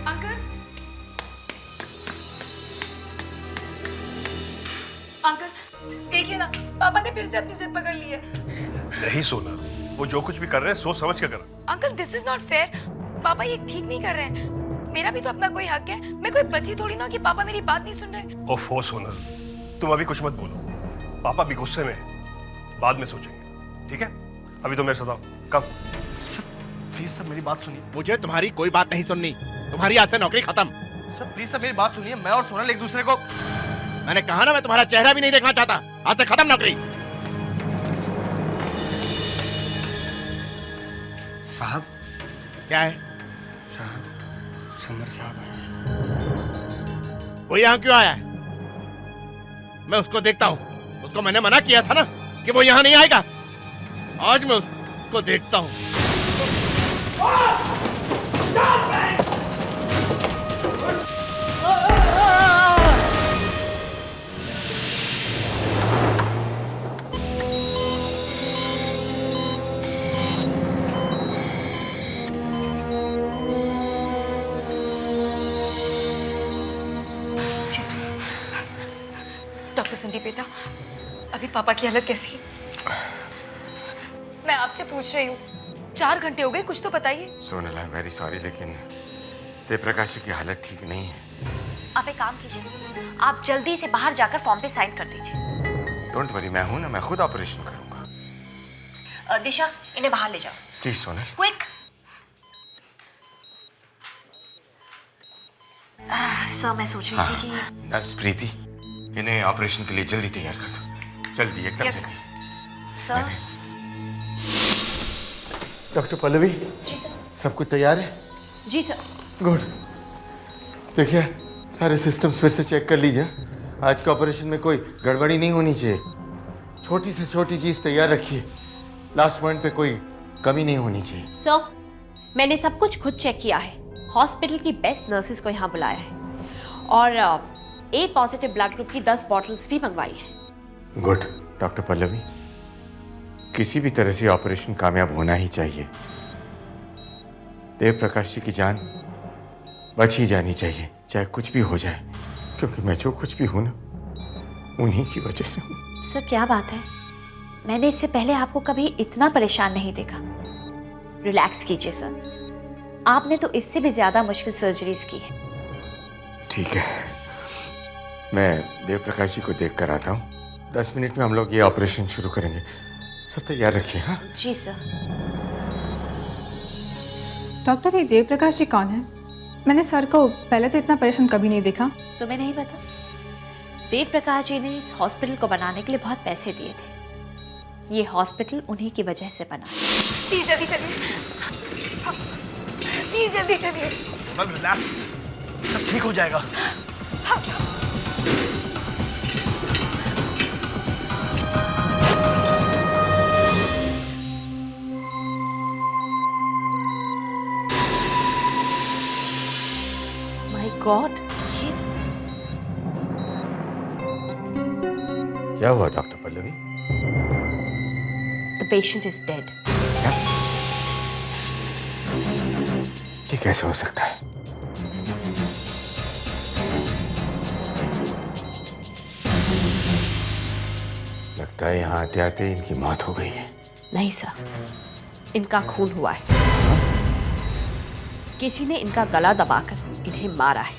Uncle, uncle देखिए ना, पापा ने फिर से अपनी जिद पकड़ ली है। नहीं सोना, वो जो कुछ भी कर रहे हैं सोच समझ के कर। Uncle this is not fair. पापा ये ठीक नहीं कर रहे हैं। मेरा भी तो अपना कोई हक है। मैं कोई बच्ची थोड़ी ना कि पापा मेरी बात नहीं सुन रहे। ओफो सोना, तुम अभी कुछ मत बोलो। पापा भी गुस्से में हैं। बाद में सोचेंगे, ठीक है? अभी तो मेरे साथ आओ। कब? सर प्लीज सर मेरी बात सुनिए। मुझे तुम्हारी कोई बात नहीं सुननी। तुम्हारी आज से नौकरी खत्म। सर प्लीज सर मेरी बात सुनिए। मैं और सोनल एक दूसरे को। मैंने कहा ना, मैं तुम्हारा चेहरा भी नहीं देखना चाहता। आज से खत्म नौकरी। साहब। क्या है? साहब, समर साहब आए। वो यहाँ क्यों आया है? मैं उसको देखता हूँ। उसको मैंने मना किया था ना कि वो यहाँ नहीं आएगा। आज मैं उसको देखता हूँ। डॉक्टर संदीप बेटा, अभी पापा की हालत कैसी है? मैं आपसे पूछ रही हूँ, 4 घंटे हो गए, कुछ तो बताइए। Sonal, I am very sorry, लेकिन देवप्रकाश की हालत ठीक नहीं है। आप एक काम कीजिए, आप जल्दी से बाहर जाकर फॉर्म पे साइन कर दीजिए। डोंट वरी, मैं हूं ना, मैं खुद ऑपरेशन करूंगा। दिशा, इन्हें बाहर ले जाओ। प्लीज सोनल। क्विक। सर मैं सोच रही थी कि नर्स प्रीति, इन्हें ऑपरेशन के लिए जल्दी तैयार कर दो। जल्दी, एकदम Yes, जल्दी। सर। डॉक्टर पल्लवी, जी सर। सब कुछ तैयार है? जी सर। गुड। देखिए, सारे सिस्टम्स फिर से चेक कर लीजिए। आज के ऑपरेशन में कोई गड़बड़ी नहीं होनी चाहिए। छोटी से छोटी चीज़ तैयार रखिए। लास्ट पॉइंट पे कोई कमी नहीं होनी चाहिए। सर, मैंने सब कुछ खुद चेक किया है। हॉस्पिटल की बेस्ट नर्सेज को यहाँ बुलाया है और ए पॉजिटिव ब्लड ग्रुप की 10 बॉटल्स भी मंगवाई है। गुड। डॉक्टर पल्लवी, किसी भी तरह से ऑपरेशन कामयाब होना ही चाहिए। देवप्रकाश जी की जान बच ही जानी चाहिए, चाहे कुछ भी हो जाए, क्योंकि मैं जो कुछ भी हूं ना, उन्हीं की वजह से हूं। सर क्या बात है, मैंने इससे पहले आपको कभी इतना परेशान नहीं देखा। रिलैक्स कीजिए सर, आपने तो इससे भी ज्यादा मुश्किल सर्जरीज की है। ठीक है, मैं देवप्रकाश जी को देख कर आता हूँ। 10 मिनट में हम लोग ये ऑपरेशन शुरू करेंगे। सब तैयार रखिए। हाँ जी सर। डॉक्टर, ये देवप्रकाश जी कौन है? मैंने सर को पहले तो इतना परेशान कभी नहीं देखा। तुम्हें नहीं पता? देवप्रकाश जी ने इस हॉस्पिटल को बनाने के लिए बहुत पैसे दिए थे। ये हॉस्पिटल उन्हीं की वजह से बना। प्लीज जल्दी चलिए, प्लीज जल्दी चलिए। सोनल रिलैक्स, सब ठीक हो जाएगा। माय गॉड, ये क्या हुआ doctor Pallavi? The patient is dead. ये कैसे हो सकता है? लगता है यहाँ आते आते इनकी मौत हो गई है। नहीं सर, इनका खून हुआ है। किसी ने इनका गला दबाकर इन्हें मारा है।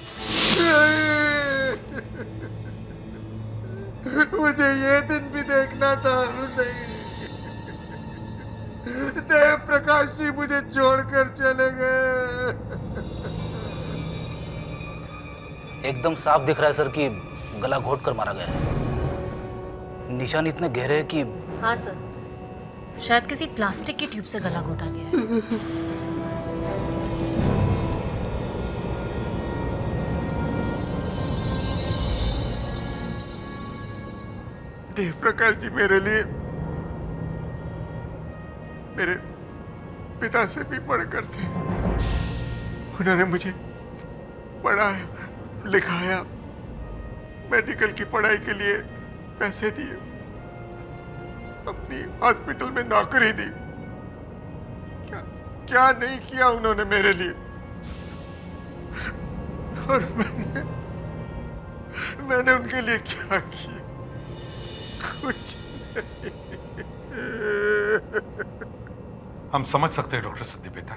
मुझे ये दिन भी देखना था। देव प्रकाश जी मुझे छोड़कर चले गए। एकदम साफ दिख रहा है सर कि गला घोट कर मारा गया है। निशान इतने गहरे हैं कि हाँ सर, शायद किसी प्लास्टिक की ट्यूब से गला घोटा गया है। देव प्रकाश जी मेरे लिए मेरे पिता से भी बढ़कर थे। उन्होंने मुझे पढ़ाया, लिखाया, मेडिकल की पढ़ाई के लिए पैसे दिए, अपनी हॉस्पिटल में नौकरी दी। क्या क्या नहीं किया उन्होंने मेरे लिए। और मैंने उनके लिए क्या किया? कुछ हम समझ सकते हैं डॉक्टर संदीप बेटा,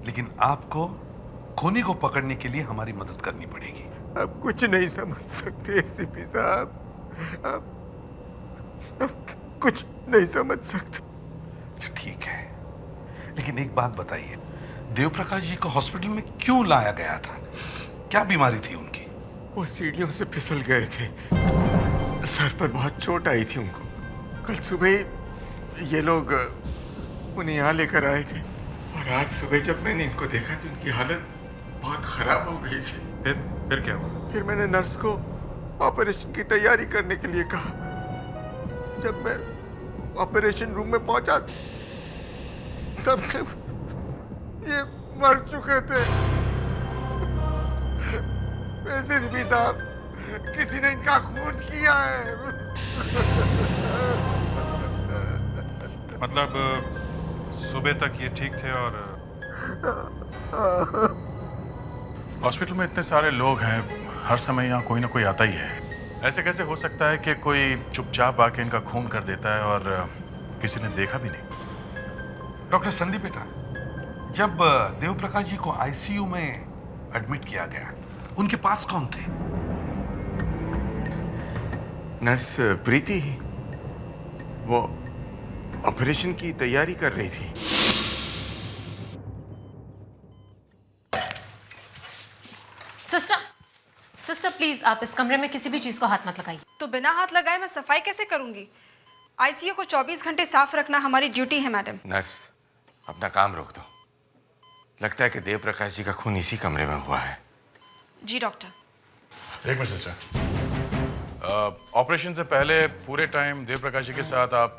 लेकिन आपको खूनी को पकड़ने के लिए हमारी मदद करनी पड़ेगी। आप कुछ नहीं समझ सकते एसीपी साहब, आप कुछ नहीं समझ सकते। अच्छा ठीक है, लेकिन एक बात बताइए, देव प्रकाश जी को हॉस्पिटल में क्यों लाया गया था? क्या बीमारी थी उनकी? वो सीढ़ियों से फिसल गए थे, सर पर बहुत चोट आई थी उनको। कल सुबह ये लोग उन्हें यहाँ लेकर आए थे और आज सुबह जब मैंने इनको देखा तो इनकी हालत बहुत खराब हो गई थी। फिर क्या हुआ? फिर मैंने नर्स को ऑपरेशन की तैयारी करने के लिए कहा। जब मैं ऑपरेशन रूम में पहुंचा तब ये मर चुके थे। एसएसपी साहब, किसी ने इनका खून किया है। मतलब सुबह तक ये ठीक थे और हॉस्पिटल में इतने सारे लोग हैं, हर समय यहाँ कोई ना कोई आता ही है। ऐसे कैसे हो सकता है कि कोई चुपचाप आके इनका खून कर देता है और किसी ने देखा भी नहीं? डॉक्टर संदीप बेटा, जब देव प्रकाश जी को आईसीयू में एडमिट किया गया, उनके पास कौन थे? नर्स प्रीति, वो ऑपरेशन की तैयारी कर रही थी। सिस्टर प्लीज, आप इस कमरे में किसी भी चीज को हाथ मत लगाइए। तो बिना हाथ लगाए मैं सफाई कैसे करूंगी? आईसीयू को 24 घंटे साफ रखना हमारी ड्यूटी है मैडम। नर्स, अपना काम रोक दो। लगता है कि देव प्रकाश जी का खून इसी कमरे में हुआ है। जी डॉक्टर। एक मिनट सिस्टर, ऑपरेशन से पहले पूरे टाइम देव प्रकाश जी के साथ आप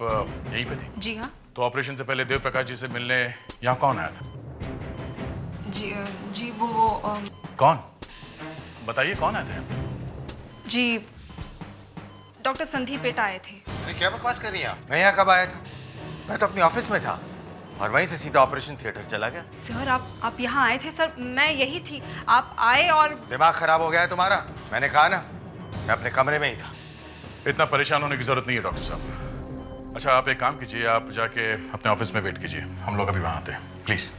यहीं पे थी? जी हाँ। तो ऑपरेशन से पहले देव प्रकाश जी से मिलने यहाँ कौन आया था? जी वो कौन? बताइए कौन आए थे? जी डॉक्टर संदीप बेटा आए थे। अरे क्या बकवास कर रही हैं आप? मैं यहाँ कब आया था? मैं तो अपने ऑफिस में था और वहीं से सीधा ऑपरेशन थिएटर चला गया। सर आप यहाँ आए थे? सर मैं यही थी, आप आए और दिमाग खराब हो गया है तुम्हारा? मैंने कहा ना, मैं अपने कमरे में ही था। इतना परेशान होने की जरूरत नहीं है डॉक्टर साहब। अच्छा आप एक काम कीजिए, आप जाके अपने ऑफिस में वेट कीजिए, हम लोग अभी वहाँ आते हैं, प्लीज।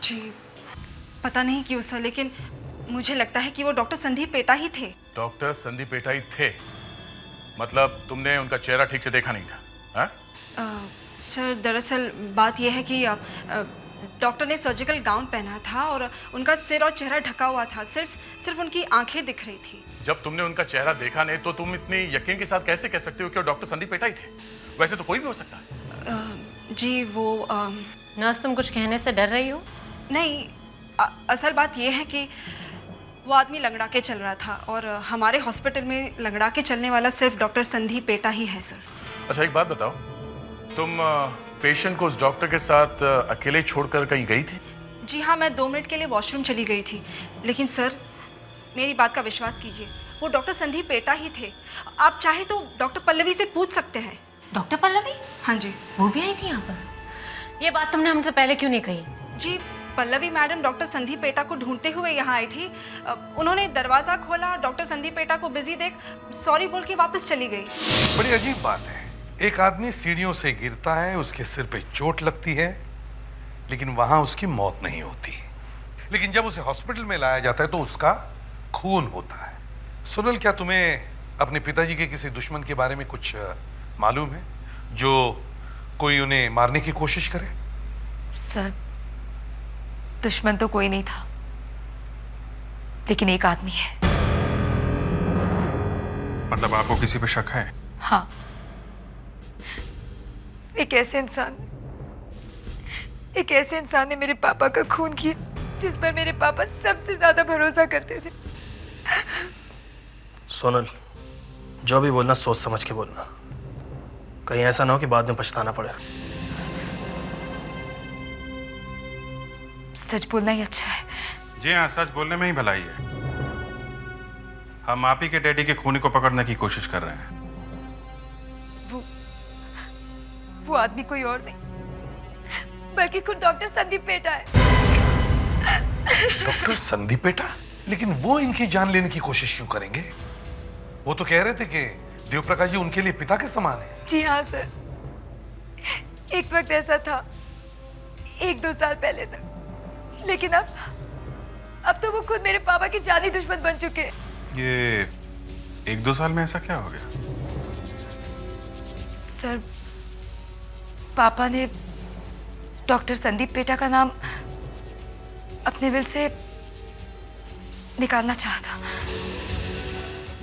जी पता नहीं क्यों सर, लेकिन मुझे लगता है कि वो डॉक्टर संदीप बेटा ही थे। डॉक्टर संदीप बेटा ही थे? मतलब तुमने उनका चेहरा ठीक से देखा नहीं था? हा? सर दरअसल बात यह है कि डॉक्टर ने सर्जिकल गाउन पहना था और उनका सिर और चेहरा ढका हुआ था, सिर्फ उनकी आंखें दिख रही थी। जब तुमने उनका चेहरा देखा नहीं तो तुम इतनी यकीन के साथ कैसे कह सकते हो कि वो डॉक्टर संदीप बेटा ही थे? वैसे तो कोई भी हो सकता है। जी वो नर्स, तुम कुछ कहने से डर रही हो? नहीं, असल बात यह है कि वो आदमी लंगड़ा के चल रहा था और हमारे हॉस्पिटल में लंगड़ा के चलने वाला सिर्फ डॉक्टर संदीप बेटा ही है सर। अच्छा एक बात बताओ, तुम पेशेंट को उस डॉक्टर के साथ अकेले छोड़कर कहीं गई थी? जी हाँ, मैं 2 मिनट के लिए वॉशरूम चली गई थी, लेकिन सर मेरी बात का विश्वास कीजिए, वो डॉक्टर संदीप बेटा ही थे। आप चाहे तो डॉक्टर पल्लवी से पूछ सकते हैं। डॉक्टर पल्लवी? हाँ जी। वो भी आई थी यहाँ पर? ये बात तुमने हमसे पहले क्यों नहीं कही? जी पल्लवी मैडम डॉक्टर संदीप बेटा को ढूंढते हुए यहाँ आई थी। उन्होंने दरवाजा खोला, डॉक्टर संदीप बेटा को बिजी देख सॉरी बोल के वापस चली गई। बड़ी अजीब बात है, एक आदमी सीढ़ियों से गिरता है, उसके सिर पे चोट लगती है, लेकिन वहां उसकी मौत नहीं होती। लेकिन जब उसे हॉस्पिटल में लाया जाता है तो उसका खून होता है। सुनील, क्या तुम्हें अपने पिताजी के किसी दुश्मन के बारे में कुछ मालूम है जो कोई उन्हें मारने की कोशिश करे? सर दुश्मन तो कोई नहीं था, लेकिन एक आदमी है। मतलब आपको किसी पे शक है? हाँ, एक ऐसे इंसान ने मेरे पापा का खून किया जिस पर मेरे पापा सबसे ज्यादा भरोसा करते थे। सोनल, जो भी बोलना सोच समझ के बोलना, कहीं ऐसा ना हो कि बाद में पछताना पड़े। सच बोलना ही अच्छा है। जी हाँ, सच बोलने में ही भलाई है। हम आप ही के डैडी के खूनी को पकड़ने की कोशिश कर रहे हैं। वो आदमी कोई और नहीं, बल्कि खुद डॉक्टर संदीप पेटा है। डॉक्टर संदीप बेटा? लेकिन वो इनकी जान लेने की कोशिश क्यों करेंगे? वो तो कह रहे थे कि देव प्रकाश जी उनके लिए पिता के समान है। जी हाँ सर, एक वक्त ऐसा था, 1-2 साल पहले तक, लेकिन अब तो वो खुद मेरे पापा के जानी दुश्मन बन चुके हैं। ये 1-2 साल में ऐसा क्या हो गया? सर, पापा ने डॉक्टर संदीप पेटा का नाम अपने विल से निकालना चाहा था।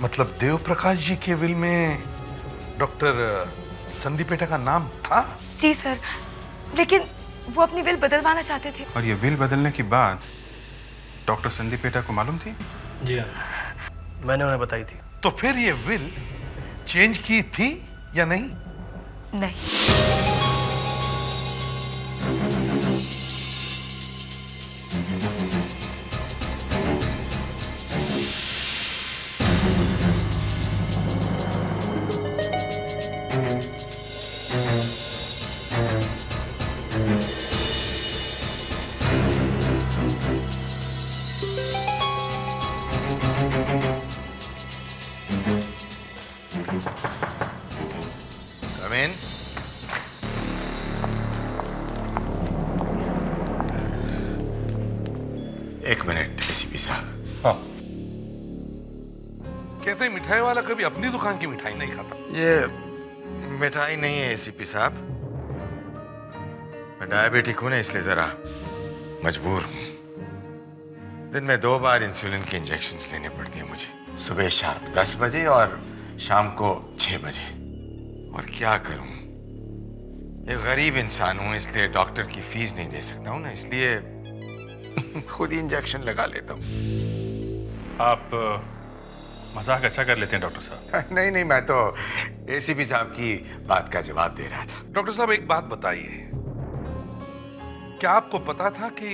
मतलब देव प्रकाश जी के विल में डॉक्टर संदीप पेटा का नाम था? जी सर, लेकिन वो अपनी विल बदलवाना चाहते थे। और ये विल बदलने की बात डॉक्टर संदीप पेटा को मालूम थी? जी हाँ, मैंने उन्हें बताई थी। तो फिर ये विल चेंज की थी या नहीं? नहीं। Come in. एक मिनट एसीपी साहब। हाँ। कहते हैं मिठाई वाला कभी अपनी दुकान की मिठाई नहीं खाता। ये मिठाई नहीं है एसीपी साहब, मैं डायबिटिक हूं ना, इसलिए जरा मजबूर हूं। दिन में 2 बार इंसुलिन के इंजेक्शन्स लेने पड़ते हैं मुझे, सुबह शार्प 10 बजे और शाम को 6 बजे। और क्या करूं, एक गरीब इंसान हूं, इसलिए डॉक्टर की फीस नहीं दे सकता हूं ना, इसलिए खुद ही इंजेक्शन लगा लेता हूं। आप मजाक अच्छा कर लेते हैं डॉक्टर साहब। नहीं नहीं, मैं तो एसीपी साहब की बात का जवाब दे रहा था। डॉक्टर साहब एक बात बताइए, क्या आपको पता था कि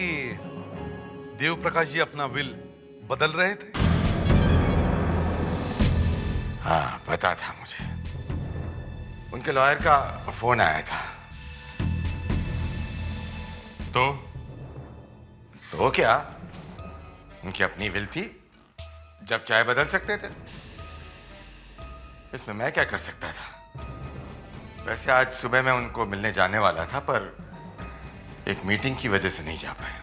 देव प्रकाश जी अपना विल बदल रहे थे? हाँ, पता था मुझे। उनके लॉयर का फोन आया था। तो क्या, उनकी अपनी विल थी, जब चाहे बदल सकते थे। इसमें मैं क्या कर सकता था? वैसे आज सुबह मैं उनको मिलने जाने वाला था, पर एक मीटिंग की वजह से नहीं जा पाया।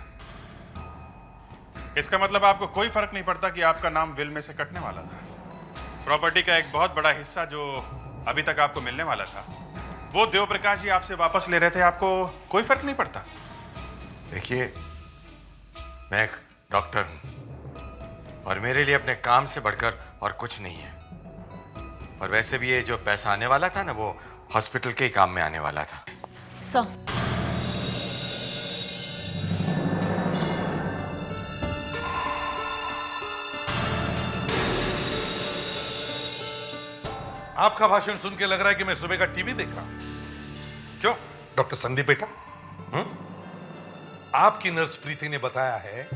इसका मतलब आपको कोई फर्क नहीं पड़ता कि आपका नाम विल में से कटने वाला था? प्रॉपर्टी का एक बहुत बड़ा हिस्सा जो अभी तक आपको मिलने वाला था, वो देव प्रकाश जी आपसे वापस ले रहे थे, आपको कोई फर्क नहीं पड़ता? देखिए, मैं एक डॉक्टर हूं और मेरे लिए अपने काम से बढ़कर और कुछ नहीं है। और वैसे भी ये जो पैसा आने वाला था ना, वो हॉस्पिटल के ही काम में आने वाला था। सर, आपका भाषण सुन के लग रहा है कि मैं सुबह का टीवी देख रहा हूं। क्यों डॉक्टर संदीप बेटा? आपकी नर्स प्रीति ने बताया है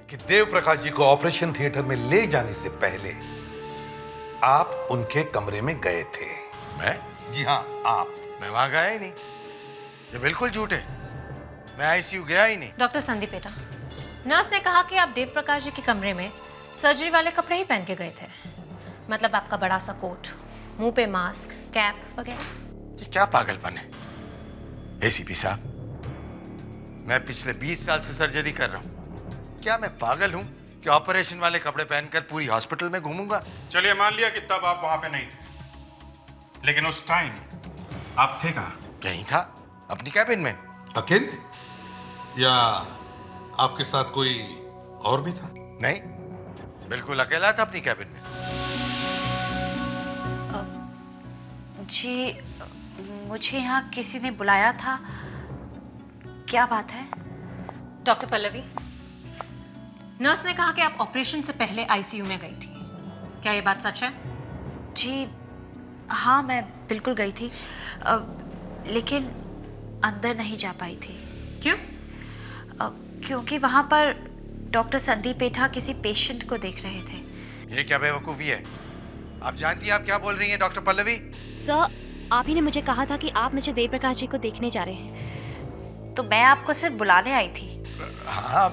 कि देव प्रकाश जी को ऑपरेशन थिएटर में ले जाने से पहले आप उनके कमरे में गए थे। मैं? जी हाँ, आप। मैं वहां गया ही नहीं, ये बिल्कुल झूठ है। मैं आईसीयू गया ही नहीं। डॉक्टर संदीप बेटा, नर्स ने कहा कि आप देव प्रकाश जी के कमरे में सर्जरी वाले कपड़े ही पहन के गए थे। मतलब आपका बड़ा सा कोट, मुंह पे मास्क, कैप वगैरह। ये क्या पागलपन है एसीपी साहब? मैं पिछले 20 साल से सर्जरी कर रहा हूं। क्या मैं पागल हूं कि ऑपरेशन वाले कपड़े पहनकर पूरी हॉस्पिटल में घूमूंगा? चलिए मान लिया कि तब आप वहां पे नहीं थे, लेकिन उस टाइम आप थे कहां? यहीं था, अपनी कैबिन में। अकेले या आपके साथ कोई और भी था? नहीं, बिल्कुल अकेला था अपनी कैबिन में। जी, मुझे यहाँ किसी ने बुलाया था। क्या बात है? डॉक्टर पल्लवी, नर्स ने कहा कि आप ऑपरेशन से पहले आईसीयू में गई थी। क्या ये बात सच है? जी हाँ, मैं बिल्कुल गई थी, लेकिन अंदर नहीं जा पाई थी। क्यों? क्योंकि वहाँ पर डॉक्टर संदीप पेठा किसी पेशेंट को देख रहे थे। ये क्या बेवकूफ़ी है? आप जानती हैं आप क्या बोल रही हैं डॉक्टर पल्लवी? सर, आप ही ने मुझे कहा था कि आप मिस्टर देव प्रकाश जी को देखने जा रहे हैं। तो मैं आपको सिर्फ बुलाने आई थी। हाँ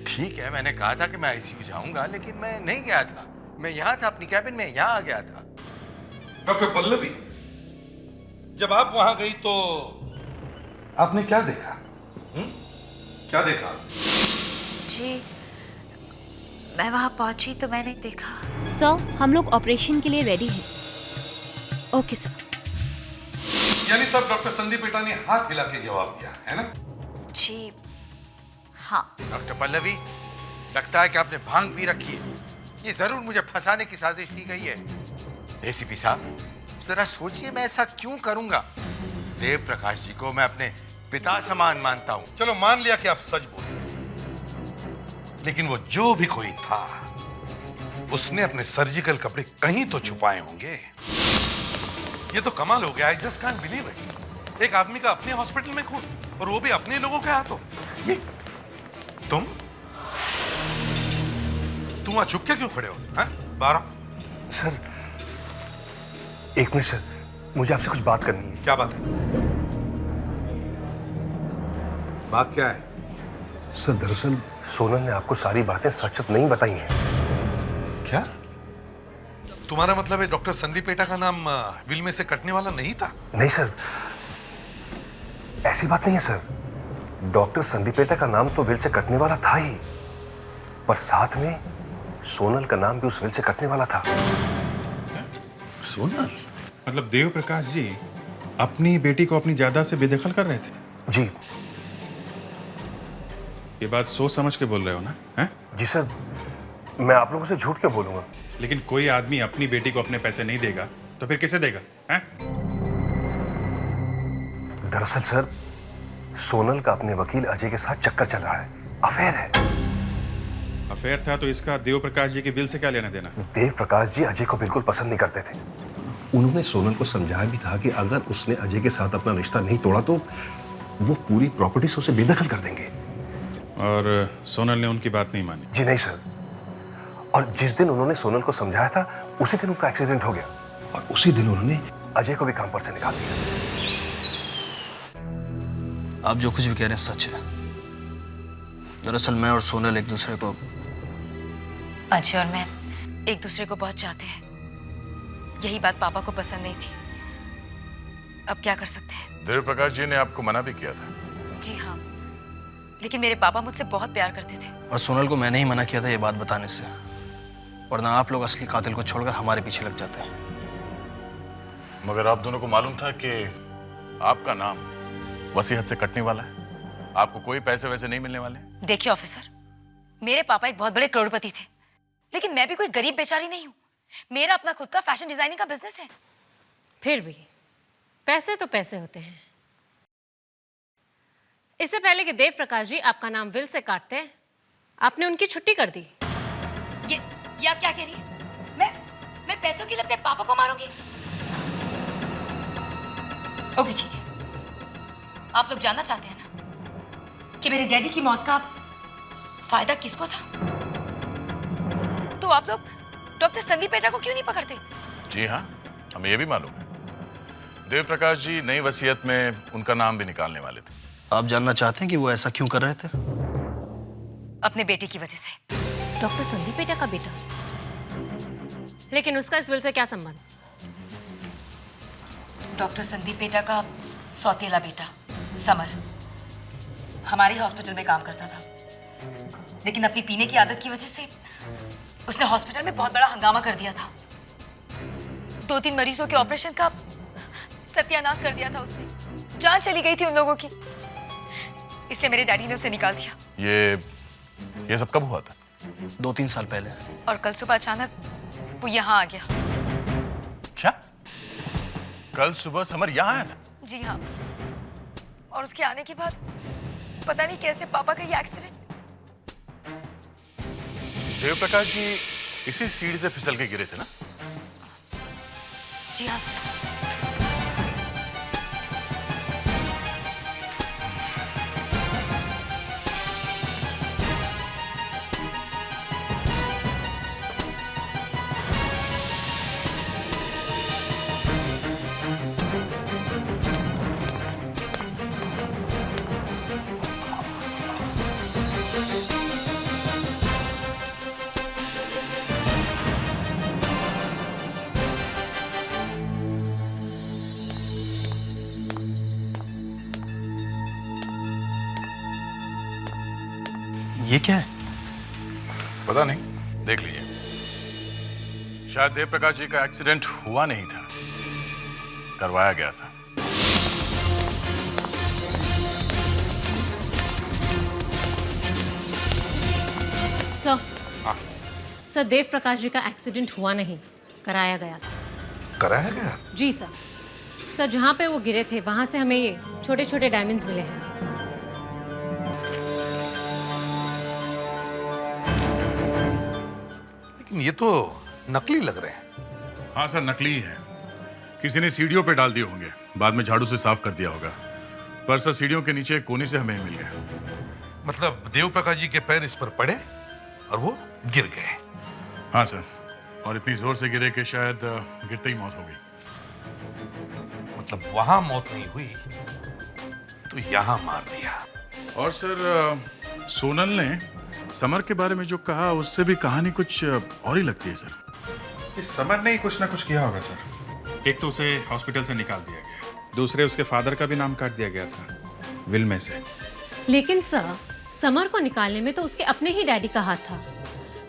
ठीक है, मैंने कहा था कि मैं आईसीयू जाऊंगा, लेकिन मैं नहीं गया था। मैं यहाँ था अपनी कैबिन में, यहाँ आ गया था। डॉक्टर पल्लवी, जब आप वहां गई तो आपने क्या देखा? क्या देखा? जी मैं वहां पहुंची तो मैंने देखा। सर हम लोग ऑपरेशन के लिए रेडी हैं। Okay sir. यानी तब डॉक्टर संदीप पेटा ने हाथ हिला के जवाब दिया है ना? जी हाँ। डॉक्टर पल्लवी, लगता है कि आपने भांग पी रखी है। ये जरूर मुझे फंसाने की साजिश की गई है। एसीपी साहब, जरा सोचिए, मैं ऐसा क्यों करूंगा? देव प्रकाश जी को मैं अपने पिता समान मानता हूं। चलो मान लिया कि आप सच बोल रहे, लेकिन वो जो भी कोई था उसने अपने सर्जिकल कपड़े कहीं तो छुपाए होंगे। ये तो कमाल हो गया। I just can't believe it. एक आदमी का अपने हॉस्पिटल में खून, और वो भी अपने लोगों के हाथों। ये तुम वहां चुप के क्यों खड़े हो? हैं? बारह सर एक मिनट सर, मुझे आपसे कुछ बात करनी है। क्या बात है? बात क्या है? सर दरअसल सोनल ने आपको सारी बातें सच सच नहीं बताई हैं। क्या? तुम्हारा मतलब है डॉक्टर संदीप पेटा का नाम विल में से कटने वाला नहीं था? नहीं सर, ऐसी बात नहीं है सर। डॉक्टर संदीप पेटा का नाम तो विल से कटने वाला था ही, पर साथ में सोनल का नाम भी उस विल से कटने वाला था। सोनल? मतलब देव प्रकाश जी अपनी बेटी को अपनी जायदाद से बेदखल कर रहे थे? जी। ये बात सोच समझ के बोल रहे हो ना? हैं? जी सर, मैं आप लोगों से झूठ क्यों बोलूंगा? लेकिन कोई आदमी अपनी बेटी को अपने पैसे नहीं देगा तो फिर किसे देगा? हैं? दरअसल सर, सोनल का अपने वकील अजय के साथ चक्कर चल रहा है, अफेयर है। अफेयर था तो इसका देव प्रकाश जी के विल से क्या लेना देना? देव प्रकाश जी अजय को बिल्कुल पसंद नहीं करते थे। उन्होंने सोनल को समझाया भी था कि अगर उसने अजय के साथ अपना रिश्ता नहीं तोड़ा तो वो पूरी प्रॉपर्टी से उसे बेदखल कर देंगे। और सोनल ने उनकी बात नहीं मानी? जी नहीं सर, और जिस दिन उन्होंने सोनल को समझाया था उसी दिन उनका एक्सीडेंट हो गया, और उसी दिन उन्होंने अजय को भी काम पर से निकाल दिया। आप जो कुछ भी कह रहे हैं सच है। दरअसल मैं और सोनल एक दूसरे को, अजय और मैं एक दूसरे को बहुत चाहते हैं। यही बात पापा को पसंद नहीं थी। अब क्या कर सकते हैं? देव प्रकाश जी ने आपको मना भी किया था? जी हाँ, लेकिन मेरे पापा मुझसे बहुत प्यार करते थे। और सोनल को मैंने ही मना किया था ये बात बताने से, वरना आप लोग असली कातिल को छोड़कर हमारे पीछे लग जाते हैं। मगर आप दोनों को मालूम था कि आपका नाम वसीयत से कटने वाला है? आपको कोई पैसे वैसे नहीं मिलने वाले? देखिए ऑफिसर, मेरे पापा एक बहुत बड़े करोड़पति थे, लेकिन मैं भी कोई गरीब बेचारी नहीं हूँ। मेरा अपना खुद का फैशन डिजाइनिंग का बिजनेस है। फिर भी पैसे तो पैसे होते हैं। इससे पहले कि देव प्रकाश जी आपका नाम विल से काटते, आपने उनकी छुट्टी कर दी। ये आप क्या कह रही है? मैं पैसों के लिए अपने पापा को मारूंगी? ओके ठीक है। आप लोग जानना चाहते हैं ना कि मेरे डैडी की मौत का फायदा किसको था? तो आप लोग डॉक्टर संदीप पेटा को क्यों नहीं पकड़ते? जी हाँ, हमें यह भी मालूम है। देव प्रकाश जी नई वसीयत में उनका नाम भी निकालने वाले थे। आप जानना चाहते हैं कि वो ऐसा क्यों कर रहे थे? अपने बेटे की वजह से। डॉक्टर संदीप पेटा का बेटा? लेकिन उसका इस विल से क्या संबंध? डॉक्टर संदीप पेटा का सौतेला बेटा समर हमारे हॉस्पिटल में काम करता था, लेकिन अपनी पीने की आदत की वजह से उसने हॉस्पिटल में बहुत बड़ा हंगामा कर दिया था। 2-3 मरीजों के ऑपरेशन का सत्यानाश कर दिया था उसने। जान चली गई थी उन लोगों की, इसलिए मेरे डैडी ने उसे निकाल दिया। ये सब कब हुआ था? 2-3 साल पहले। और कल सुबह अचानक वो यहाँ आ गया। क्या? कल सुबह समर यहाँ आया था? जी हाँ, और उसके आने के बाद पता नहीं कैसे पापा का ये एक्सीडेंट। देव प्रकाश जी इसी सीढ़ी से फिसल के गिरे थे ना? जी हाँ सर। ये क्या है? पता नहीं, देख लीजिए। शायद देव प्रकाश जी का एक्सीडेंट हुआ नहीं था, करवाया गया था। सर, देव प्रकाश जी का एक्सीडेंट हुआ नहीं, कराया गया था। कराया गया? जी सर। सर, जहाँ पे वो गिरे थे वहां से हमें ये छोटे छोटे डायमंड्स मिले हैं। लेकिन ये तो नकली लग रहे हैं। हाँ सर, नकली ही है। किसी ने सीढ़ियों पे डाल दिए होंगे, बाद में झाड़ू से साफ कर दिया होगा। पर सर, सीढ़ियों के नीचे कोने से हमें मिल गया। मतलब देव प्रकाश जी के पैर इस पर पड़े और वो गिर गए। हाँ सर, और इतनी जोर से गिरे कि शायद गिरते ही मौत हो गई। मतलब वहां मौत नहीं हुई तो यहां मार दिया। और सर, सोनल ने समर के बारे में जो कहा उससे भी कहानी कुछ और ही लगती है सर। इस समर ने ही कुछ ना कुछ किया होगा सर। एक तो उसे हॉस्पिटल से निकाल दिया गया, दूसरे उसके फादर का भी नाम काट दिया गया था विल में से। लेकिन सर, समर को निकालने में तो उसके अपने ही डैडी का हाथ था।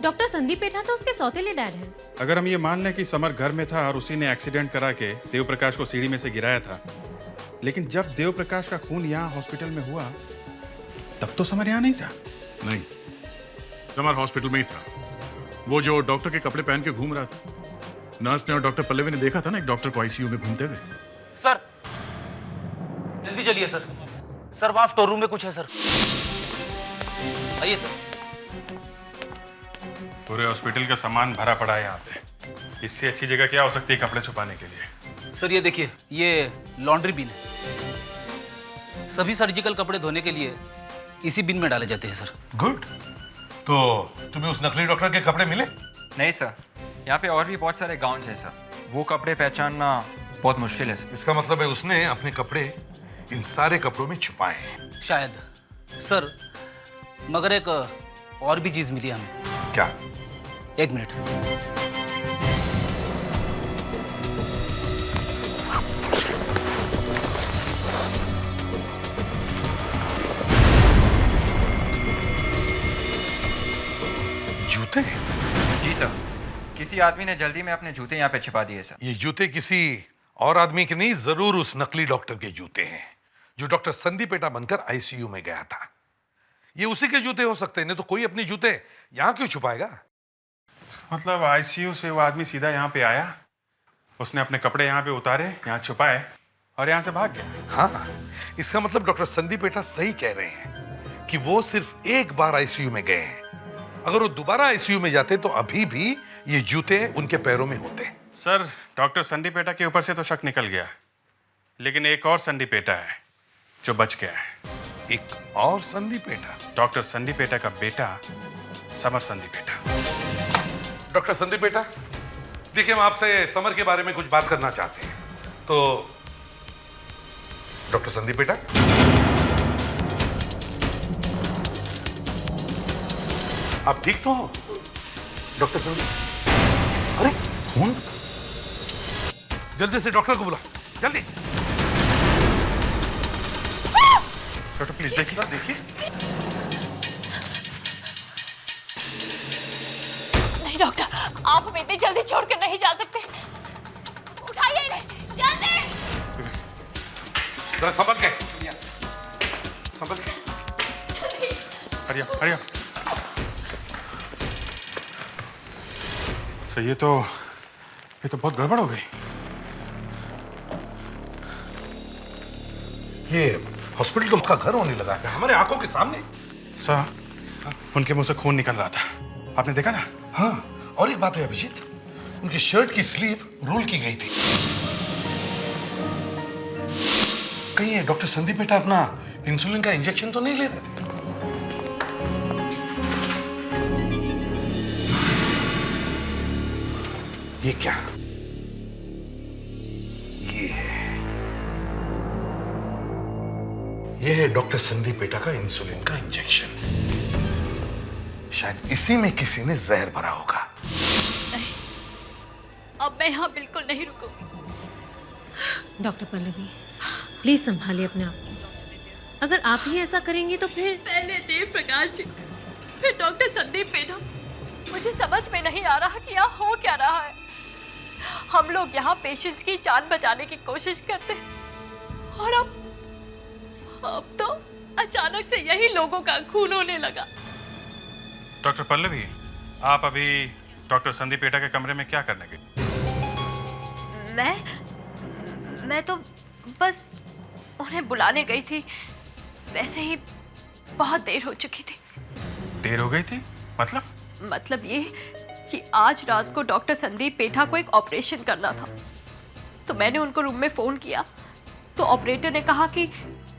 डॉक्टर संदीप पेठा तो उसके सौतेले डैड हैं। अगर हम ये मान लें कि समर घर में था और उसी ने एक्सीडेंट करा के देव प्रकाश को सीढ़ी में से गिराया था, लेकिन जब देव प्रकाश का खून यहाँ हॉस्पिटल में हुआ तब तो समर यहाँ नहीं था। नहीं, समर हॉस्पिटल में ही था। वो जो डॉक्टर के कपड़े पहन के घूम रहा था, नर्स ने और डॉक्टर पल्लवी ने देखा था ना एक डॉक्टर को आईसीयू में घूमते हुए। सर जल्दी चलिए सर। सर, वहां स्टोर रूम में कुछ है सर। आइए सर। पूरे हॉस्पिटल का सामान भरा पड़ा है यहाँ पे। इससे अच्छी जगह क्या हो सकती है कपड़े छुपाने के लिए? सर ये देखिए, ये लॉन्ड्री बिन है। सभी सर्जिकल कपड़े धोने के लिए इसी बिन में डाले जाते हैं सर। गुड। तो तुम्हें उस नकली डॉक्टर के कपड़े मिले? नहीं सर, यहाँ पे और भी बहुत सारे गाउन्स हैं सर, वो कपड़े पहचानना बहुत मुश्किल है सर। इसका मतलब है उसने अपने कपड़े इन सारे कपड़ों में छुपाए हैं। शायद सर, मगर एक और भी चीज मिली हमें। क्या? एक मिनट। जूते? जी सर, किसी आदमी ने जल्दी में अपने जूते यहाँ पे छिपा दिए सर। ये जूते किसी और आदमी के नहीं, जरूर उस नकली डॉक्टर के जूते हैं जो डॉक्टर संदीप पेटा बनकर आईसीयू में गया था। ये उसी के जूते हो सकते हैं, नहीं तो कोई अपने जूते यहाँ क्यों छुपाएगा? मतलब आईसीयू से वो आदमी सीधा यहाँ पे आया, उसने अपने कपड़े यहाँ पे उतारे, यहाँ छुपाए और यहाँ से भाग गया। हाँ, इसका मतलब डॉक्टर संदीप पेटा सही कह रहे हैं कि वो सिर्फ एक बार आईसीयू में गए हैं। अगर वो दोबारा आईसीयू में जाते तो अभी भी ये जूते उनके पैरों में होते। सर, डॉक्टर संदीप पेटा के ऊपर से तो शक निकल गया, लेकिन एक और संदीप पेटा है जो बच गया है। एक और Sandeep PETA? Doctor Sandeep PETA का बेटा summer Sandeep PETA. Doctor Sandeep PETA, देखिए हम आपसे समर के बारे में कुछ बात करना चाहते हैं। तो डॉक्टर संदीप पेटा, आप ठीक तो हो? डॉक्टर संदीप, अरे खून! जल्दी से डॉक्टर को बुला, जल्दी। डॉक्टर प्लीज देखिए। देखिए। नहीं डॉक्टर, आप हमें इतनी जल्दी छोड़कर नहीं जा सकते। उठाइए इन्हें, जल्दी। जरा संभल के, संभल के। हरिया, हरिया। सर, ये तो बहुत गड़बड़ हो गई। ये हॉस्पिटल तो उसका घर होने लगा है, हमारे आंखों के सामने। सर, उनके मुंह से खून निकल रहा था, आपने देखा था? हाँ, और एक बात है अभिजीत, उनकी शर्ट की स्लीव रोल की गई थी। कहीं ये डॉक्टर संदीप पेटा अपना इंसुलिन का इंजेक्शन तो नहीं ले रहे थे? ये क्या? ये है डॉक्टर संदीप पेटा का इंसुलिन का इंजेक्शन। शायद इसी में किसी ने जहर भरा होगा। नहीं, अब मैं यहाँ बिल्कुल नहीं रुकूंगी। डॉक्टर पल्लवी, प्लीज संभालिए अपने आप को। अगर आप ही ऐसा करेंगे तो फिर पहले देव प्रकाश जी फिर डॉक्टर संदीप पेठा। मुझे समझ में नहीं आ रहा कि यहाँ हो क्या रहा है। हम लोग यहाँ पेशेंट्स की जान बचाने की कोशिश करते हैं और अब तो अचानक से यही लोगों का खून होने लगा। डॉक्टर पल्लवी, आप अभी डॉक्टर संदीप पेठा के कमरे में क्या करने गए? मैं तो बस उन्हें बुलाने गई थी। वैसे ही बहुत देर हो चुकी थी। देर हो गई थी? मतलब ये कि आज रात को डॉक्टर संदीप पेठा को एक ऑपरेशन करना था। तो मैंने उनको रूम में फ़ोन किया तो ऑपरेटर ने कहा कि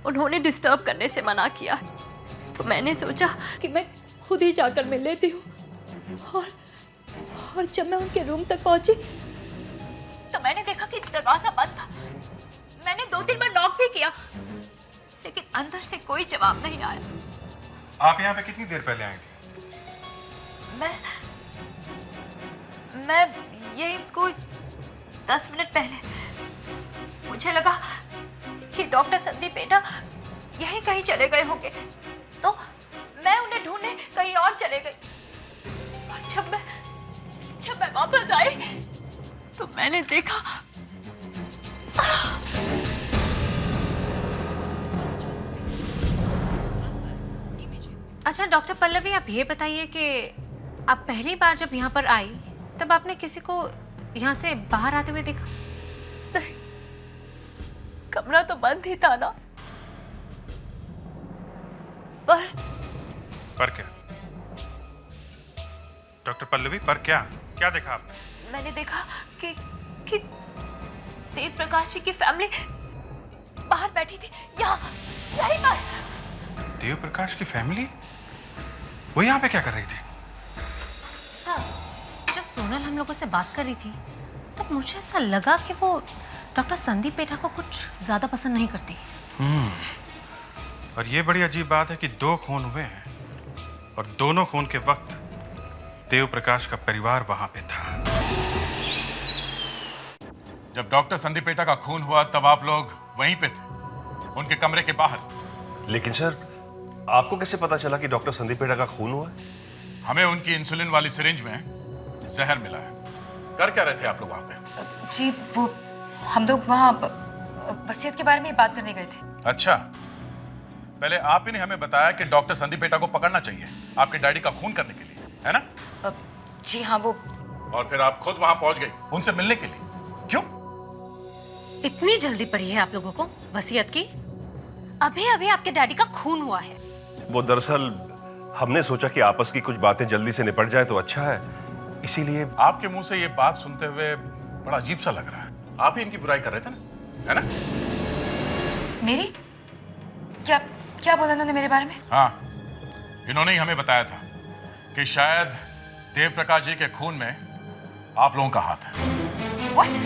उन्होंने डिस्टर्ब करने से मना किया। तो मैंने सोचा कि मैं खुद ही जाकर मिल लेती हूँ। और जब मैं उनके रूम तक पहुंची तो मैंने देखा कि दरवाजा बंद था। मैंने 2-3 बार नॉक भी किया लेकिन अंदर से कोई जवाब नहीं आया। आप यहाँ पे कितनी देर पहले आई थी? मैं यही कोई 10 मिनट पहले। मुझे लगा कि डॉक्टर संदीप पेठा यहीं कहीं चले गए होंगे तो मैं उन्हें ढूंढने कहीं और चले गई। और जब मैं वापस आई तो मैंने देखा अच्छा डॉक्टर पल्लवी, आप ये बताइए कि आप पहली बार जब यहाँ पर आई तब आपने किसी को यहाँ से बाहर आते हुए देखा? नहीं, कमरा तो बंद ही था ना। पर क्या? डॉक्टर पल्लवी, पर क्या देखा आपने? मैंने देखा कि देव प्रकाश जी की फैमिली बाहर बैठी थी, यहीं पर। देव प्रकाश की फैमिली? वो यहाँ पे क्या कर रही थी? सर, जब सोनल हम लोगों से बात कर रही थी तब मुझे ऐसा लगा कि वो डॉक्टर संदीप पेठा को कुछ ज्यादा पसंद नहीं करती। और ये बड़ी अजीब बात है कि 2 खून हुए हैं और दोनों खून के वक्त देव प्रकाश का परिवार वहां पे था। जब डॉक्टर संदीप पेठा का खून हुआ तब आप लोग वहीं पे थे, उनके कमरे के बाहर। लेकिन सर, आपको कैसे पता चला कि डॉक्टर संदीप पेठा का खून हुआ है? हमें उनकी इंसुलिन वाली सिरिंज में जहर मिला है। कर क्या रहे थे आप लोग वहां पे? जी वो हम लोग वहाँ वसीयत के बारे में बात करने गए थे। अच्छा, पहले आप ही ने हमें बताया कि डॉक्टर संदीप पेठा को पकड़ना चाहिए आपके डैडी का खून करने के लिए, है ना? जी हाँ, वो। और फिर आप खुद वहां पहुंच गई उनसे मिलने के लिए, क्यों? इतनी जल्दी पड़ी है आप लोगों को वसीयत की? अभी आपके डैडी का खून हुआ है। वो दरअसल हमने सोचा कि आपस की कुछ बातें जल्दी से निपट जाए तो अच्छा है, इसीलिए। आपके मुंह से ये बात सुनते हुए बड़ा अजीब सा लग रहा है। आप ही इनकी बुराई कर रहे थे ना, है ना? मेरी? क्या बोला उन्होंने मेरे बारे में? हाँ, इन्होंने ही हमें बताया था कि शायद देव प्रकाश जी के खून में आप लोगों का हाथ है। What?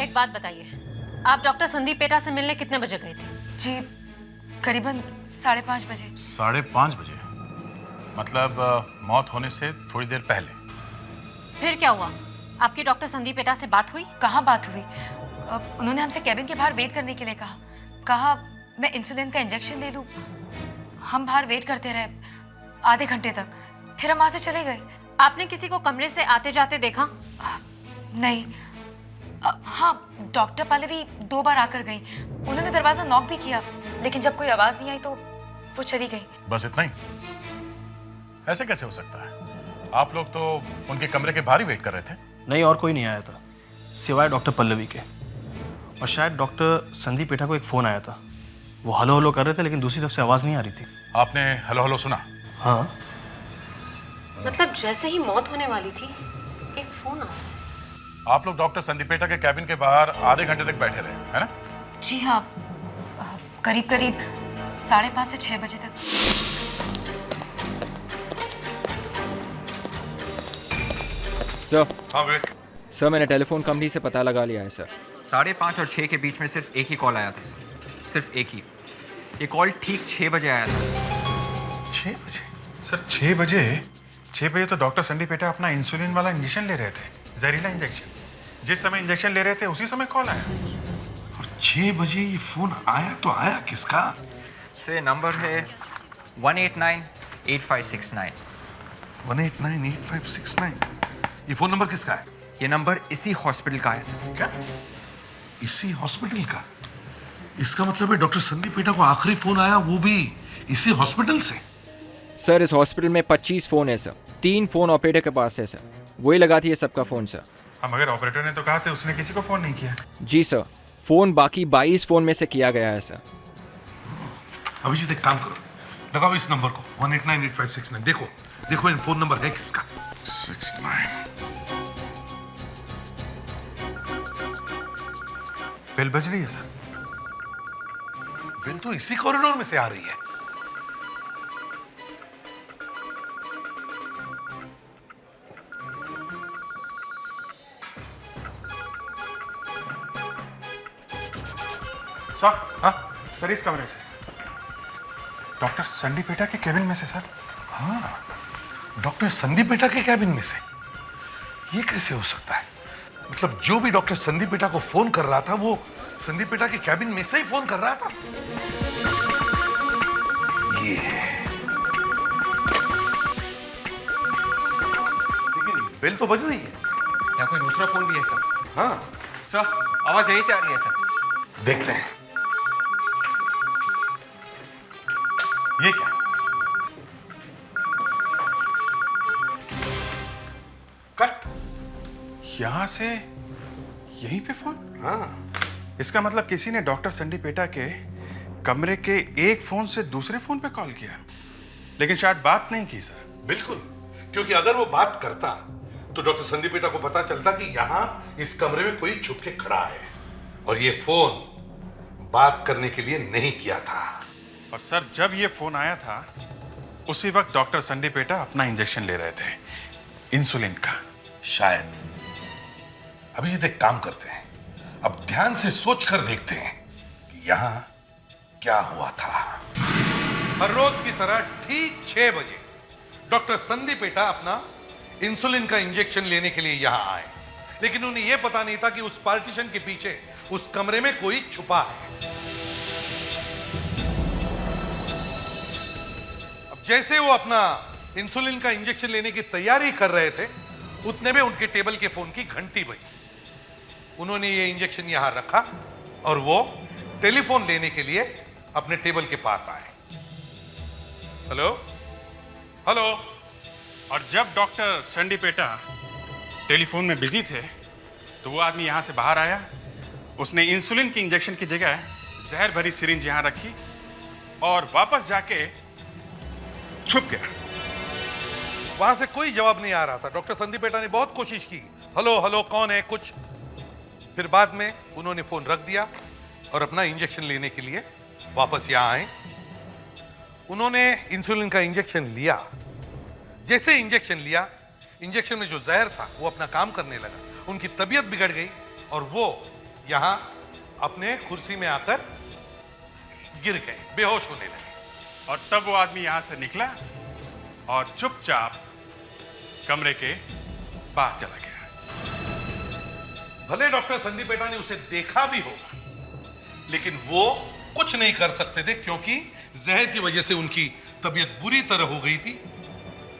एक बात बताइए, आप डॉक्टर संदीप पेठा से मिलने कितने बजे गए थे? जी करीबन 5:30 बजे। 5:30 बजे? मतलब मौत होने से थोड़ी देर पहले। फिर क्या हुआ? आपकी डॉक्टर संदीप पेठा से बात हुई? कहाँ बात हुई? उन्होंने हमसे कैबिन के बाहर वेट करने के लिए कहा मैं इंसुलिन का इंजेक्शन ले लूं। हम बाहर वेट करते रहे आधे घंटे तक, फिर हम वहां से चले गए। आपने किसी को कमरे से आते जाते देखा? नहीं। हाँ, डॉक्टर पल्लवी 2 बार आकर गई। उन्होंने दरवाजा नॉक भी किया लेकिन जब कोई आवाज नहीं आई तो वो चली गई। बस इतना ही? ऐसे कैसे हो सकता है? आप लोग तो उनके कमरे के बाहर ही वेट कर रहे थे। नहीं, और कोई नहीं आया था सिवाय डॉक्टर पल्लवी के। और शायद डॉक्टर संदीप पेठा को एक फोन आया था, वो हेलो हेलो कर रहे थे लेकिन दूसरी तरफ से आवाज नहीं आ रही थी। आपने हेलो हेलो सुना? हाँ। मतलब जैसे ही मौत होने वाली थी एक फोन आया। आप लोग डॉक्टर संदीप पेठा के कैबिन के बाहर आधे घंटे तक बैठे रहे, है ना? जी हाँ, करीब 5:30 से 6 बजे तक। सर। हाँ विवेक। सर, मैंने टेलीफोन कंपनी से पता लगा लिया है सर। 5:30 और 6 के बीच में सिर्फ एक ही कॉल आया था सर, सिर्फ एक ही। ये कॉल ठीक 6 बजे आया था सर। 6 बजे? सर 6 बजे? 6 बजे तो डॉक्टर संदीप पेठा अपना इंसुलिन वाला इंजेक्शन ले रहे थे, जहरीला इंजेक्शन। जिस समय इंजेक्शन ले रहे थे उसी समय कॉल आया। और 6 बजे ये फोन आया तो आया किसका? से नंबर है 189 8569। 1898569। ये फोन नंबर किसका है? ये नंबर इसी हॉस्पिटल का है सर। क्या? इसी हॉस्पिटल का? इसका मतलब है डॉक्टर संदीप पेटा को आखिरी फोन आया वो भी इसी हॉस्पिटल से? सर इस हॉस्पिटल में 25 फोन है सर। 3 फोन ऑपरेटर के पास है सर, वही लगाती है सबका फोन सर। हम मगर ऑपरेटर ने तो कहा था उसने किसी को फोन नहीं किया। जी सर, फोन बाकी 22 फोन में से किया गया है सर। अभिजीत एक काम करो, लगाओ इस नंबर को 1898569। देखो देखो इन फोन नंबर है किसका? 69। बेल बज रही है सर। बेल तो इसी कॉरिडोर में से आ रही है। सर, हाँ सर, इस कमरे से डॉक्टर संदीप पेटा के केबिन में से सर। हाँ, डॉक्टर संदीप पेटा के कैबिन में से? ये कैसे हो सकता है? मतलब जो भी डॉक्टर संदीप पेटा को फोन कर रहा था वो संदीप पेटा के कैबिन में से ही फोन कर रहा था। ये लेकिन बेल तो बज रही है। क्या कोई दूसरा फोन भी है सर? हाँ सर, आवाज यहीं से आ रही है सर। देखते हैं। ये क्या? कट। यहां से यहीं पे फोन? हाँ। इसका मतलब किसी ने डॉक्टर संदीप पेटा के कमरे के एक फोन से दूसरे फोन पे कॉल किया, लेकिन शायद बात नहीं की सर। बिल्कुल, क्योंकि अगर वो बात करता तो डॉक्टर संदीप पेटा को पता चलता कि यहां इस कमरे में कोई छुप के खड़ा है और ये फोन बात करने के लिए नहीं किया था। और सर जब ये फोन आया था उसी वक्त डॉक्टर संदीप पेटा अपना इंजेक्शन ले रहे थे, इंसुलिन का। शायद। अभी ये काम करते हैं, अब ध्यान से सोच कर देखते हैं कि यहां क्या हुआ था। हर रोज की तरह ठीक 6 बजे डॉक्टर संदीप पेटा अपना इंसुलिन का इंजेक्शन लेने के लिए यहां आए, लेकिन उन्हें यह पता नहीं था कि उस पार्टीशन के पीछे उस कमरे में कोई छुपा है। अब जैसे वो अपना इंसुलिन का इंजेक्शन लेने की तैयारी कर रहे थे, उतने में उनके टेबल के फोन की घंटी बजी। उन्होंने ये इंजेक्शन यहां रखा और वो टेलीफोन लेने के लिए अपने टेबल के पास आए। Hello hello. और जब डॉक्टर संदीप पेटा टेलीफोन में बिजी थे तो वो आदमी यहां से बाहर आया, उसने इंसुलिन की इंजेक्शन की जगह जहर भरी सिरिंज यहां रखी और वापस जाके छुप गया। वहां से कोई जवाब नहीं आ रहा था। डॉक्टर संदीप पेटा ने बहुत कोशिश की, हेलो हेलो कौन है कुछ। फिर बाद में उन्होंने फोन रख दिया और अपना इंजेक्शन लेने के लिए वापस यहां आए। उन्होंने इंसुलिन का इंजेक्शन लिया। जैसे इंजेक्शन लिया, इंजेक्शन में जो जहर था वो अपना काम करने लगा। उनकी तबीयत बिगड़ गई और वो यहां अपने कुर्सी में आकर गिर गए, बेहोश होने लगे। और तब वो आदमी यहां से निकला और चुपचाप कमरे के बाहर चला गया। भले डॉक्टर संदीप पेटा ने उसे देखा भी होगा, लेकिन वो कुछ नहीं कर सकते थे क्योंकि जहर की वजह से उनकी तबीयत बुरी तरह हो गई थी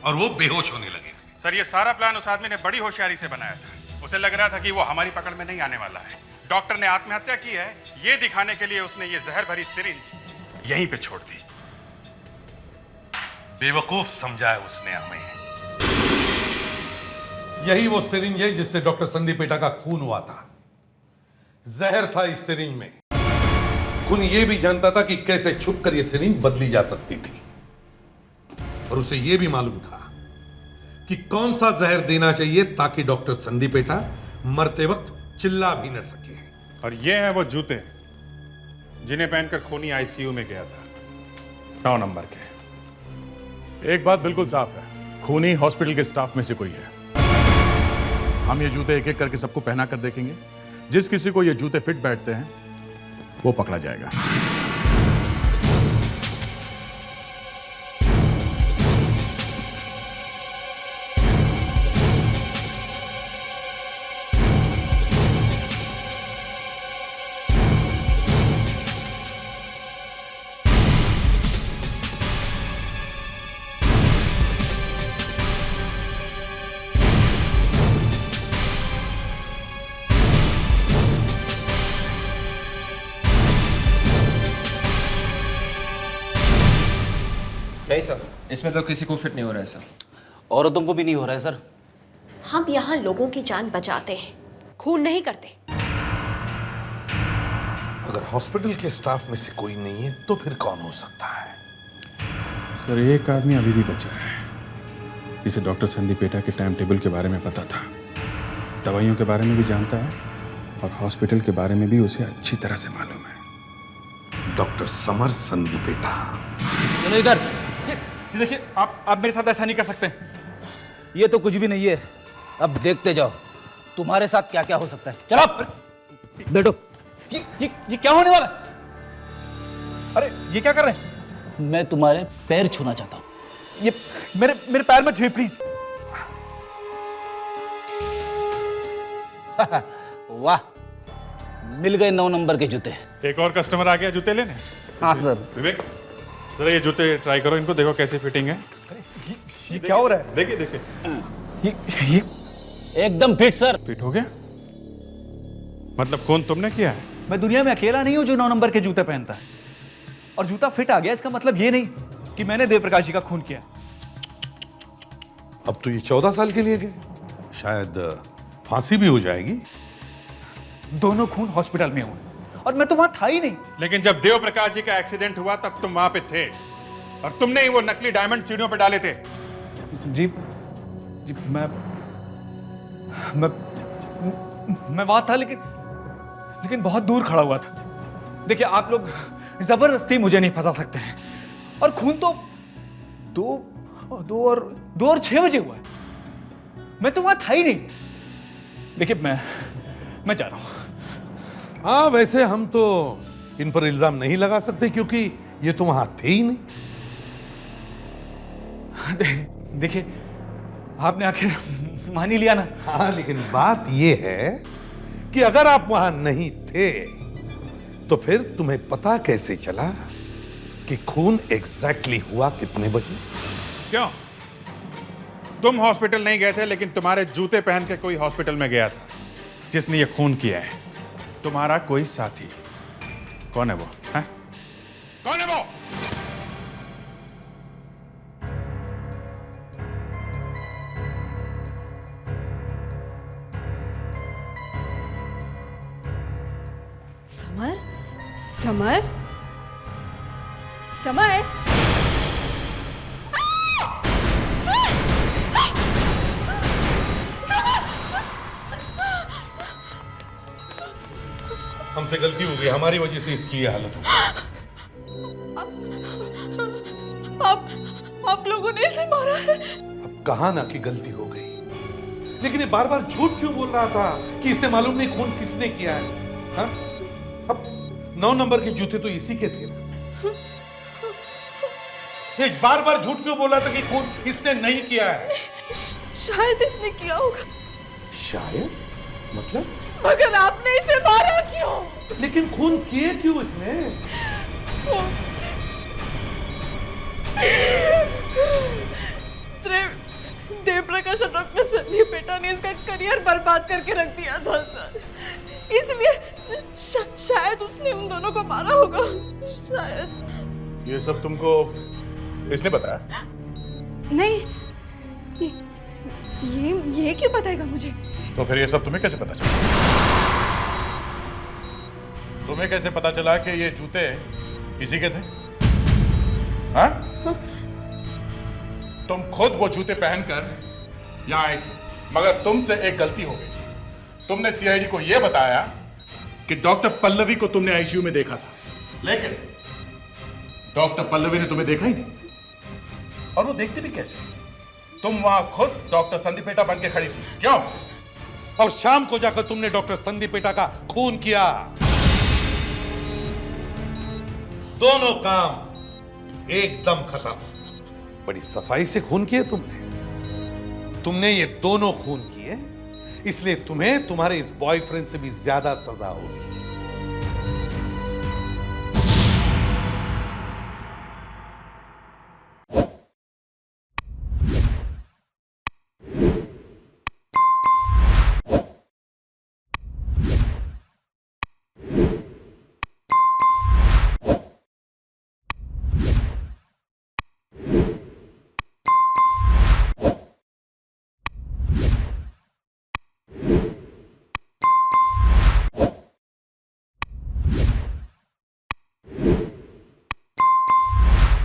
और वो बेहोश होने लगे थे। सर ये सारा प्लान उस आदमी ने बड़ी होशियारी से बनाया था। उसे लग रहा था कि वो हमारी पकड़ में नहीं आने वाला है। डॉक्टर ने आत्महत्या की है ये दिखाने के लिए उसने ये जहर भरी सिरिंज यहीं पे छोड़ दी। बेवकूफ समझा है उसने हमें। यही वो सिरिंज है जिससे डॉक्टर संदीप पेटा का खून हुआ था। जहर था इस सिरिंज में। खून ये भी जानता था कि कैसे छुपकर ये सिरिंज बदली जा सकती थी, और उसे यह भी मालूम था कि कौन सा जहर देना चाहिए ताकि डॉक्टर संदीप पेटा मरते वक्त चिल्ला भी न सके। और ये हैं वो जूते जिन्हें पहनकर खूनी आईसीयू में गया था, 9 नंबर के। एक बात बिल्कुल साफ है, खूनी हॉस्पिटल के स्टाफ में से कोई है। हम ये जूते एक एक करके सबको पहना कर देखेंगे। जिस किसी को ये जूते फिट बैठते हैं वो पकड़ा जाएगा। नहीं सर, इसमें तो किसी को फिट नहीं हो रहा है सर। औरतों को भी नहीं हो रहा है सर। हम यहाँ लोगों की जान बचाते हैं, खून नहीं करते। अगर हॉस्पिटल के स्टाफ में से कोई नहीं है तो फिर कौन हो सकता है? सर एक आदमी अभी भी बचा है जिसे डॉक्टर संदीपेटा के टाइम टेबल के बारे में पता था, दवाइयों के बारे में भी जानता है और हॉस्पिटल के बारे में भी उसे अच्छी तरह से मालूम है। डॉक्टर समर संदीपेटा। चलो इधर। देखिए आप मेरे साथ ऐसा नहीं कर सकते। ये तो कुछ भी नहीं है, अब देखते जाओ तुम्हारे साथ क्या क्या हो सकता है। चलो बैठो। ये क्या होने वाला? अरे ये क्या कर रहे हैं? मैं तुम्हारे पैर छूना चाहता हूँ। ये मेरे पैर में छुए प्लीज। वाह, मिल गए 9 नंबर के जूते। एक और कस्टमर आ गया जूते लेने। हाँ सर। विवेक जरा ये जूते ट्राई करो, इनको देखो कैसी फिटिंग है। ये क्या हो रहा है? देखिए देखिए ये एकदम फिट सर। फिट हो गया? मतलब खून तुमने किया है? मैं दुनिया में अकेला नहीं हूं जो 9 नंबर के जूते पहनता है। और जूता फिट आ गया इसका मतलब ये नहीं कि मैंने देवप्रकाश जी का खून किया। अब तो ये 14 साल के लिए गए, शायद फांसी भी हो जाएगी। दोनों खून हॉस्पिटल में हुए और मैं तो वहां था ही नहीं। लेकिन जब देव प्रकाश जी का एक्सीडेंट हुआ तब तुम वहां पे थे और तुमने ही वो नकली डायमंड सीढ़ियों पे डाले थे। जी मैं वहां था लेकिन बहुत दूर खड़ा हुआ था। देखिए आप लोग जबरदस्ती मुझे नहीं फंसा सकते हैं। और खून तो 2 और 6 बजे हुआ है। मैं तो वहां था ही नहीं। देखिए मैं जा रहा हूं। हाँ वैसे हम तो इन पर इल्जाम नहीं लगा सकते क्योंकि ये तो वहां थे ही नहीं। देखिए आपने आखिर मान ही लिया ना। हाँ लेकिन बात ये है कि अगर आप वहां नहीं थे तो फिर तुम्हें पता कैसे चला कि खून एग्जैक्टली हुआ कितने बजे? क्यों? तुम हॉस्पिटल नहीं गए थे लेकिन तुम्हारे जूते पहन के कोई हॉस्पिटल में गया था जिसने ये खून किया है। तुम्हारा कोई साथी। कौन है वो? है? कौन है वो? समर समर समर हमसे गलती हो गई, हमारी वजह से इसकी ये हालत हो गई। आप लोगों ने इसे मारा है। अब कहा ना कि गलती हो गई, लेकिन ये बार बार झूठ क्यों बोल रहा था कि इसे मालूम नहीं खून किसने किया है? हाँ? अब 9 नंबर के जूते तो इसी के थे ना। ये बार बार झूठ क्यों बोल रहा था कि खून इसने नहीं किया है? शायद इसने किया होगा। शायद? मतलब? मगर आपने इसे मारा क्यों? लेकिन खून किए क्यों इसने? देवप्रकाश और डॉक्टर संदीपेटा ने इसका करियर बर्बाद करके रख दिया था सर। इसलिए शायद उसने उन दोनों को मारा होगा। शायद। ये सब तुमको इसने बताया? नहीं, ये क्यों बताएगा मुझे? तो फिर ये सब तुम्हें कैसे पता चला? तुम्हें कैसे पता चला कि ये जूते इसी के थे? हाँ? तुम खुद वो जूते पहनकर यहां आई थी, मगर तुमसे एक गलती हो गई। तुमने सीआईडी को यह बताया कि डॉक्टर पल्लवी को तुमने आईसीयू में देखा था, लेकिन डॉक्टर पल्लवी ने तुम्हें देखा ही नहीं। और वो देखते भी कैसे? तुम वहां खुद डॉक्टर संदीपेटा बन के खड़ी थी। क्यों? और शाम को जाकर तुमने डॉक्टर संदीपेटा का खून किया। दोनों काम एकदम खत्म। बड़ी सफाई से खून किए तुमने ये दोनों खून किए, इसलिए तुम्हें तुम्हारे इस बॉयफ्रेंड से भी ज्यादा सजा होगी।